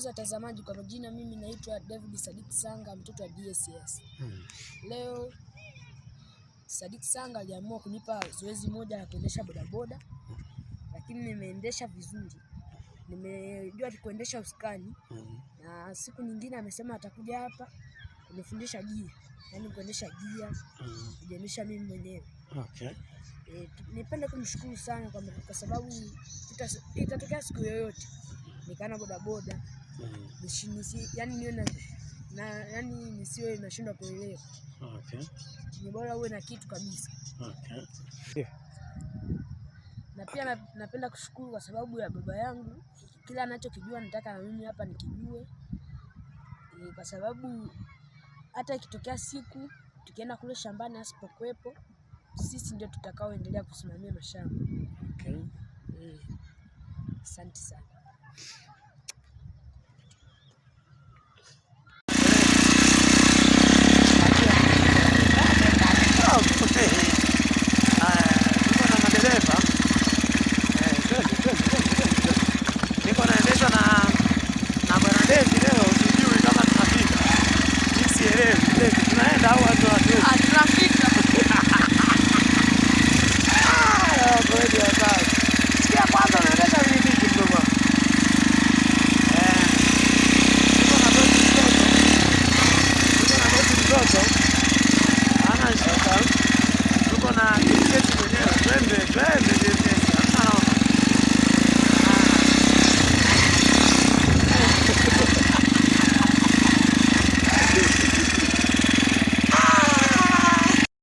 Watazamaji, kwa majina mimi naitwa David Sadik Sanga, mtoto wa DSS. Leo Sadik Sanga aliamua kunipa zoezi moja la kuendesha bodaboda, lakini nimeendesha vizuri. Nimejua kuendesha usukani, na siku nyingine amesema atakuja hapa kunifundisha gia, yani kuendesha gia, kuendesha mimi mwenyewe. Okay. Nipende kumshukuru sana kwa sababu itatokea siku yoyote nikana bodaboda, yani niwe yani nisiwe nashindwa kuelewa. Okay. Ni bora uwe na kitu kabisa. Okay. Na pia napenda kushukuru kwa sababu ya baba yangu, kila anachokijua nataka na mimi hapa nikijue. Kwa sababu hata ikitokea siku tukienda kule shambani asipokuepo, sisi ndio tutakaoendelea kusimamia mashamba. Okay. Asante sana.